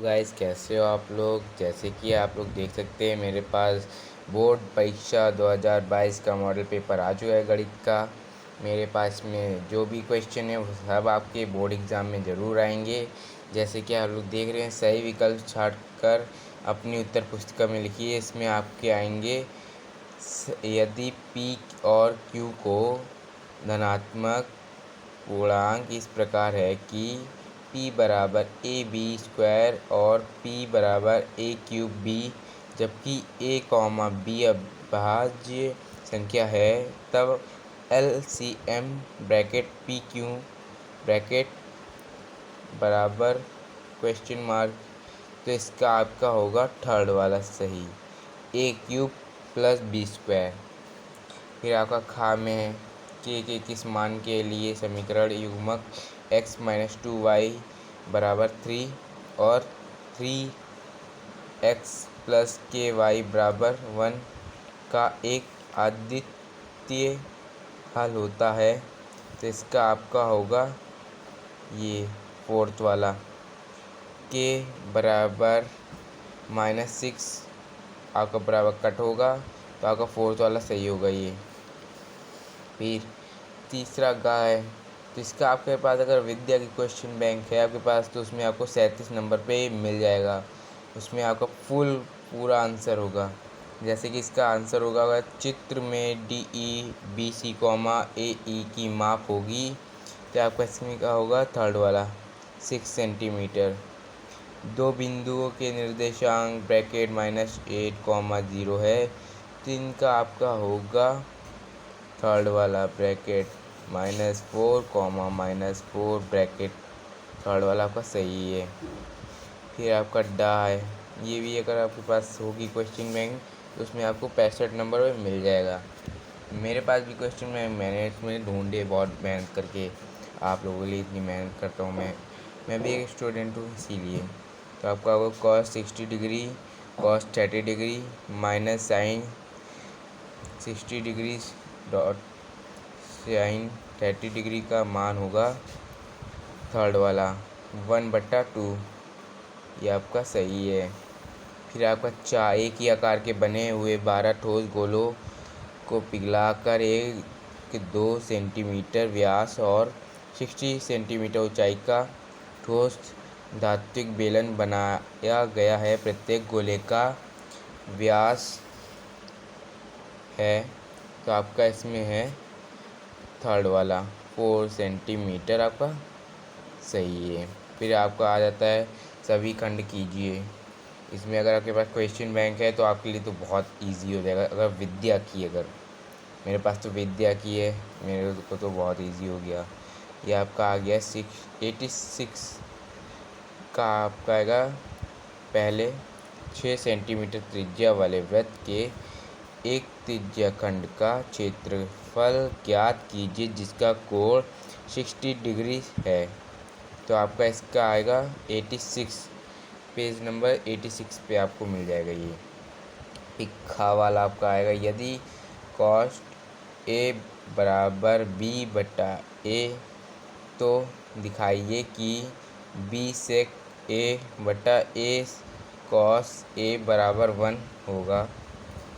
Guys, कैसे हो आप लोग। जैसे कि आप लोग देख सकते हैं, मेरे पास बोर्ड परीक्षा 2022 का मॉडल पेपर आ चुका है गणित का। मेरे पास में जो भी क्वेश्चन है वो सब आपके बोर्ड एग्ज़ाम में ज़रूर आएंगे। जैसे कि आप लोग देख रहे हैं, सही विकल्प छाट कर अपनी उत्तर पुस्तिका में लिखिए। इसमें आपके आएंगे यदि P और Q को धनात्मक पूर्णांक इस प्रकार है कि P बराबर AB² और P बराबर A³ B, जबकि A, B अभाज्य संख्या है, तब LCM ब्रैकेट PQ ब्रैकेट बराबर क्वेश्चन मार्क। तो इसका आपका होगा थर्ड वाला सही, A³ + B²। फिर आपका खा में है के किस मान के लिए समीकरण युग्मक x - 2y = 3 और 3x + ky = 1 का एक अद्वितीय हल होता है। तो इसका आपका होगा ये फोर्थ वाला, k बराबर -6 आपका बराबर कट होगा, तो आपका फोर्थ वाला सही होगा ये। फिर तीसरा गाय, तो इसका आपके पास अगर विद्या की क्वेश्चन बैंक है आपके पास, तो उसमें आपको 37 नंबर पे मिल जाएगा। उसमें आपका पूरा आंसर होगा। जैसे कि इसका आंसर होगा, चित्र में DE BC, AE की माप होगी। तो आपका इसमें क्या होगा, थर्ड वाला 6 सेंटीमीटर। दो बिंदुओं के निर्देशांक ब्रैकेट -8, 0 है, तो इनका आपका होगा थर्ड वाला ब्रैकेट -4, -4 ब्रैकेट थर्ड वाला आपका सही है। फिर आपका डा है, ये भी अगर आपके पास होगी क्वेश्चन बैंक, तो उसमें आपको 65 नंबर में मिल जाएगा। मेरे पास भी क्वेश्चन बैंक मैंने इसमें ढूंढे बहुत मेहनत करके, आप लोगों के लिए इतनी मेहनत करता हूँ मैं भी एक स्टूडेंट हूँ इसीलिए। तो आपका होगा cos 60 degree, cos 30 degree minus sine 60 degree dot sine 30 degree का मान होगा थर्ड वाला 1/2। ये आपका सही है। फिर आपका एक ही आकार के बने हुए 12 ठोस गोलों को पिघलाकर 1-2 सेंटीमीटर व्यास और 60 सेंटीमीटर ऊंचाई का ठोस धात्विक बेलन बनाया गया है। प्रत्येक गोले का व्यास है, तो आपका इसमें है थर्ड वाला 4 सेंटीमीटर आपका सही है। फिर आपका आ जाता है सभी खंड कीजिए। इसमें अगर आपके पास क्वेश्चन बैंक है तो आपके लिए तो बहुत इजी हो जाएगा। अगर विद्या की, अगर मेरे पास तो विद्या की है, मेरे को तो बहुत इजी हो गया। ये आपका आ गया 86 का आपका आएगा। पहले 6 सेंटीमीटर त्रिज्या वाले वृत्त के एक त्रिज्या खंड का क्षेत्रफल ज्ञात कीजिए जिसका कोण 60 डिग्री है। तो आपका इसका आएगा 86, पेज नंबर 86 पे आपको मिल जाएगा ये। इक्खा वाला आपका आएगा, यदि कॉस्ट A बराबर B/A, तो दिखाइए कि B से A/A cos A बराबर 1 होगा।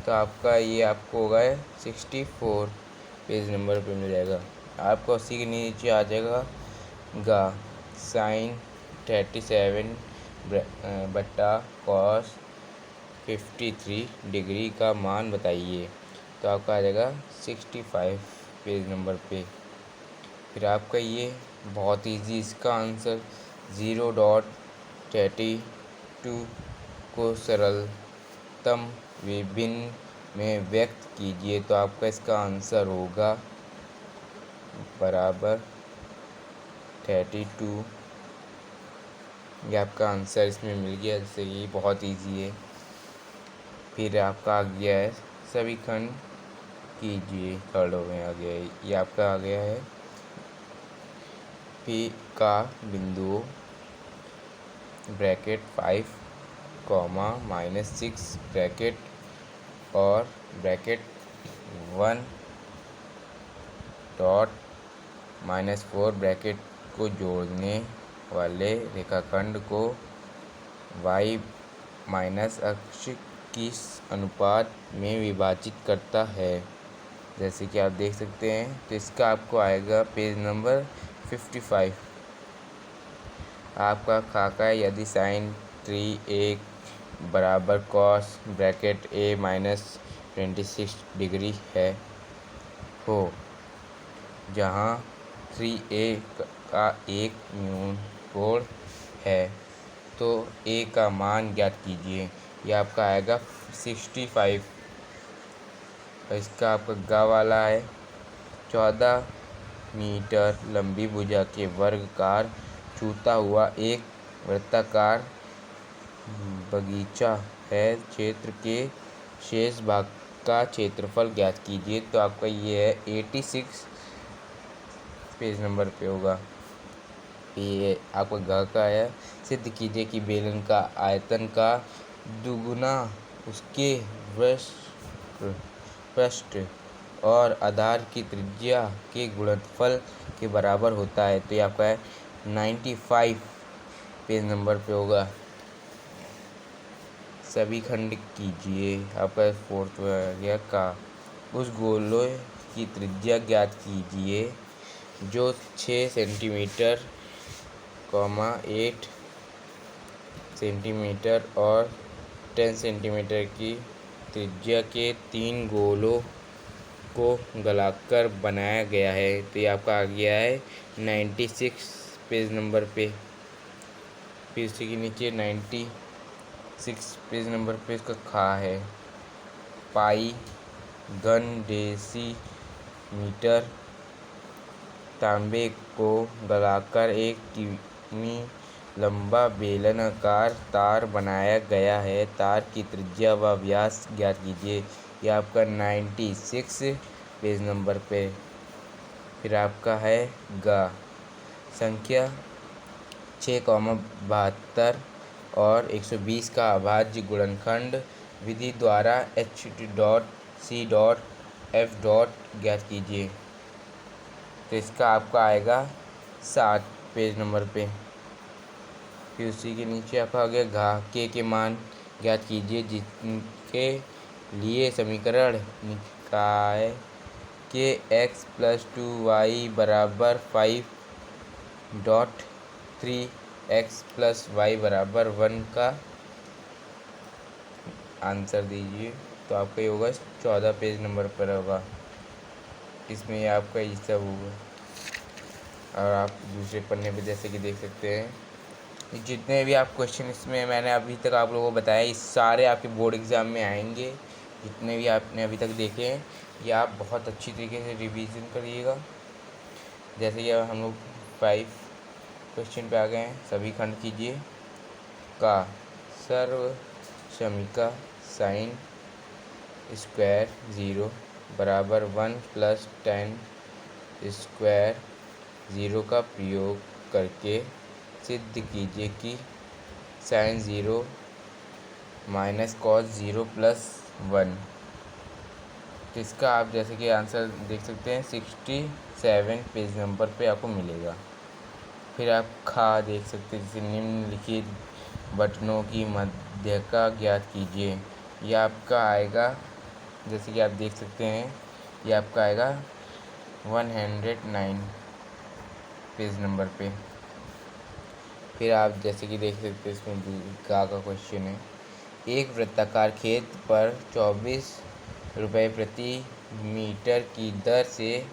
तो आपका ये आपको होगा 64, पेज नंबर पे मिल जाएगा। आपका उसी के नीचे आ जाएगा साइन 37/cos 53 डिग्री का मान बताइए। तो आपका आ जाएगा 65, पेज नंबर पे। फिर आपका ये बहुत इजी, इसका आंसर 0.32 को सरलतम विभिन्न में व्यक्त कीजिए। तो आपका इसका आंसर होगा बराबर 32। ये आपका आंसर इसमें मिल गया, जैसे ये बहुत इजी है। फिर आपका आ गया है सभी खंड कीजिए, थर्ड में आ गया है। ये आपका आ गया है P का बिंदु ब्रैकेट 5, -6 ब्रैकेट और ब्रैकेट 1 डॉट -4 ब्रैकेट को जोड़ने वाले रेखाखंड को y माइनस अक्ष किस अनुपात में विभाजित करता है, जैसे कि आप देख सकते हैं। तो इसका आपको आएगा पेज नंबर 55। आपका खाका है यदि साइन 3a बराबर cos bracket a minus 26 degree है हो, जहाँ 3a का एक न्यून कोण है, तो a का मान ज्ञात कीजिए। यह आपका आएगा 65। और इसका आपका गा वाला है 14 मीटर लंबी भुजा के वर्गाकार छूता हुआ एक वृत्ताकार बगीचा है, क्षेत्र के शेष भाग का क्षेत्रफल ज्ञात कीजिए। तो आपका ये है 86 पेज नंबर पे होगा। ये आपका ग का है, सिद्ध कीजिए कि बेलन का आयतन का दुगुना उसके पृष्ठ और आधार की त्रिज्या के गुणनफल के बराबर होता है। तो ये आपका है 95 पेज नंबर पे होगा। सभी खंड कीजिए। आपका 4th गया का उस गोले की त्रिज्या ज्ञात कीजिए जो 6 सेंटीमीटर, 8 सेंटीमीटर और 10 सेंटीमीटर की त्रिज्या के 3 गोलों को गलाकर बनाया गया है। तो ये आपका आ गया है 96 पेज नंबर पे। फिर इसी के नीचे 96 पेज नंबर पे इसका खा है पाई घन डेसीमीटर तांबे को गलाकर 1 किमी लंबा बेलनाकार तार बनाया गया है। तार की त्रिज्या व व्यास ज्ञात कीजिए। यह आपका 96 पेज नंबर पे। फिर आपका है गा संख्या 6,72 और 120 का अभाज्य गुणनखंड विधि द्वारा h.c.f. ज्ञात कीजिए। तो इसका आपका आएगा 7 पेज नंबर पे। फिर उसी के नीचे आपका आ गया घा के मान ज्ञात कीजिए, जिनके लिए समीकरण निकाय के x + 2y = 5.3x + y = 1 का आंसर दीजिए। तो आपका ये होगा 14 पेज नंबर पर होगा। इसमें ये आपका ये सब होगा। और आप दूसरे पन्ने पे जैसे कि देख सकते हैं, जितने भी आप क्वेश्चन इसमें मैंने अभी तक आप लोगों को बताया, ये सारे आपके बोर्ड एग्ज़ाम में आएंगे। जितने भी आपने अभी तक देखे हैं, ये आप बहुत अच्छी तरीके से रिवीजन करिएगा। जैसे कि हम लोग 5 क्वेश्चन पे आ गए हैं। सभी खंड कीजिए। का सर्वसमीका साइन स्क्वायर 0 बराबर 1 + tan स्क्वायर 0 का प्रयोग करके सिद्ध कीजिए कि साइन 0 माइनस कॉस 0 + 1। तो इसका आप जैसे कि आंसर देख सकते हैं 67 पेज नंबर पे आपको मिलेगा। फिर आप खा देख सकते हैं, जैसे निम्नलिखित बटनों की मध्यका ज्ञात कीजिए। यह आपका आएगा, जैसे कि आप देख सकते हैं, यह आपका आएगा 109 पेज नंबर पे। फिर आप जैसे कि देख सकते हैं, इसमें का क्वेश्चन है। एक वृत्ताकार खेत पर 24 रुपये प्रति मीटर की दर से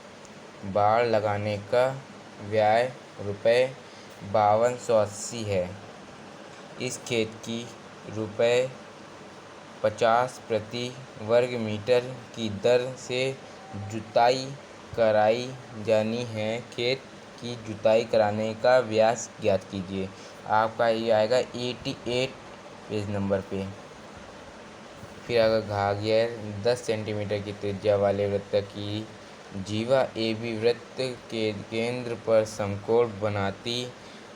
बाड़ लगाने का व्यय रुपये 5280 है। इस खेत की रुपये 50 प्रति वर्ग मीटर की दर से जुताई कराई जानी है। खेत की जुताई कराने का व्यास ज्ञात कीजिए। आपका ये आएगा 88 पेज नंबर पे। फिर अगर घा गया 10 सेंटीमीटर की त्रिज्या वाले वृत्त की जीवा ए बी वृत्त के केंद्र पर समकोण बनाती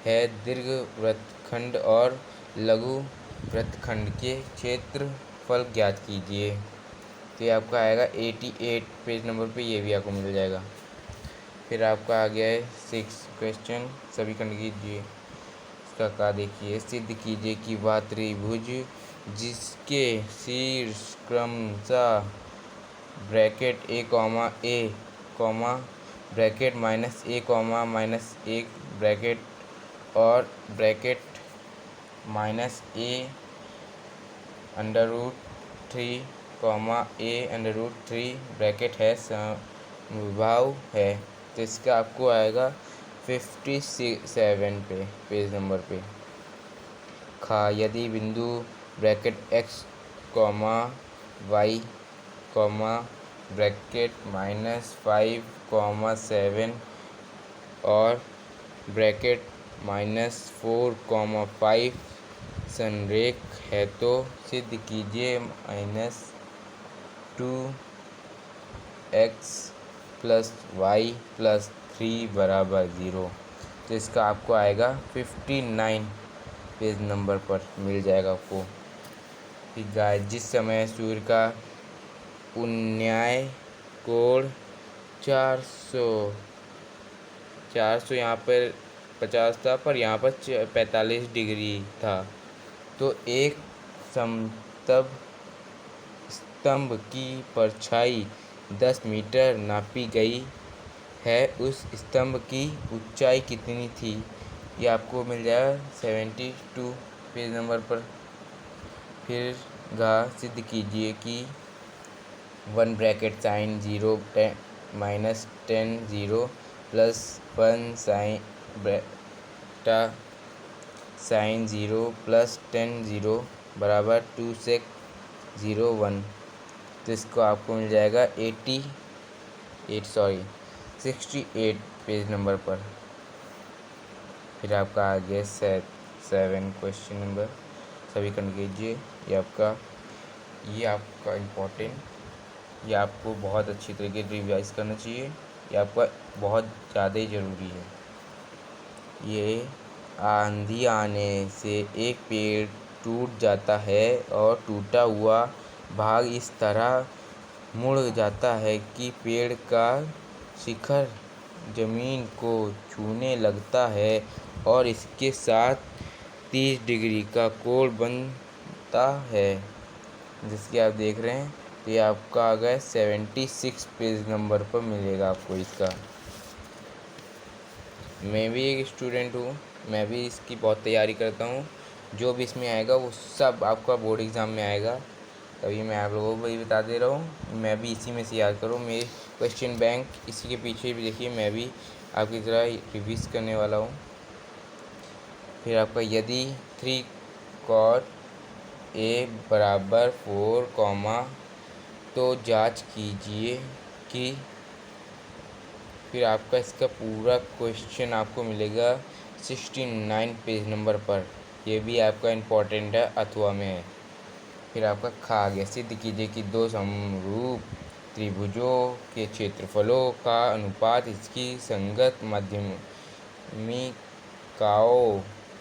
है। दीर्घ वृत्तखंड और लघु वृत्तखंड के क्षेत्रफल ज्ञात कीजिए। तो ये आपका आएगा 88 पेज नंबर पे, ये भी आपको मिल जाएगा। फिर आपका आ गया है 6 क्वेश्चन, सभी खंड कीजिए। इसका का देखिए, सिद्ध कीजिए कि वह त्रिभुज जिसके शीर्ष क्रमशः bracket A comma bracket -a, bracket और ब्रैकेट -a √3 ब्रैकेट है समबाहु है। तो इसका आपको आएगा 57 पे पेज नंबर पे। यदि बिंदु ब्रैकेट x, y, ब्रैकेट -5, 7 और ब्रैकेट -4, 5 संरेख है तो सिद्ध कीजिए -2x + y + 3 = 0। तो इसका आपको आएगा 59 पेज नंबर पर मिल जाएगा आपको। कि जिस समय सूर्य का उन्नय कोण 400 यहाँ पर 50 था, पर यहाँ पर 45 डिग्री था। तो एक स्तंभ की परछाई 10 मीटर नापी गई है, उस स्तंभ की ऊंचाई कितनी थी? ये आपको मिल जाएगा 72 पेज नंबर पर। फिर सिद्ध कीजिए कि 1 ब्रैकेट sin 0 -10 0 + 1 sin 0 + 10 0 = 2 sec 0 1। तो इसको आपको मिल जाएगा 68 पेज नंबर पर। फिर आपका आ गया 7 क्वेश्चन नंबर, सभी कर कीजिए। ये आपका इम्पोर्टेंट, ये आपको बहुत अच्छी तरीके से रिवाइज करना चाहिए, ये आपका बहुत ज़्यादा ही ज़रूरी है। ये आंधी आने से एक पेड़ टूट जाता है और टूटा हुआ भाग इस तरह मुड़ जाता है कि पेड़ का शिखर जमीन को छूने लगता है और इसके साथ 30 डिग्री का कोण बनता है, जिसके आप देख रहे हैं। तो ये आपका आ गया 76 पेज नंबर पर मिलेगा आपको इसका। मैं भी एक स्टूडेंट हूँ, मैं भी इसकी बहुत तैयारी करता हूँ। जो भी इसमें आएगा वो सब आपका बोर्ड एग्ज़ाम में आएगा, तभी मैं आप लोगों को भी बता दे रहा हूँ। मैं भी इसी में से याद करूँ, मेरे क्वेश्चन बैंक इसी के पीछे भी देखिए, मैं भी आपकी तरह रिवीज करने वाला हूँ। फिर आपका यदि 3 cot a = 4, तो जांच कीजिए कि। फिर आपका इसका पूरा क्वेश्चन आपको मिलेगा 69 पेज नंबर पर। यह भी आपका इम्पोर्टेंट है, अथवा में है। फिर आपका आगे सिद्ध कीजिए कि दो समरूप त्रिभुजों के क्षेत्रफलों का अनुपात इसकी संगत माध्यमिकाओं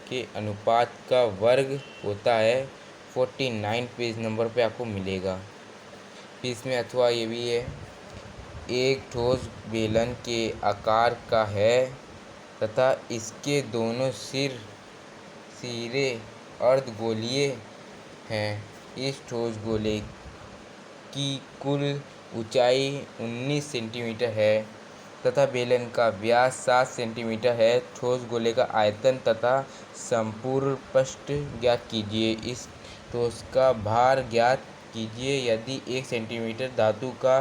के अनुपात का वर्ग होता है। 49 पेज नंबर पे आपको मिलेगा। फिर इसमें अथवा ये भी है, एक ठोस बेलन के आकार का है तथा इसके दोनों सिरे अर्धगोलीय हैं। इस ठोस गोले की कुल ऊंचाई 19 सेंटीमीटर है तथा बेलन का व्यास 7 सेंटीमीटर है। ठोस गोले का आयतन तथा संपूर्ण पृष्ठ ज्ञात कीजिए। इस ठोस का भार ज्ञात कीजिए। यदि 1 सेंटीमीटर धातु का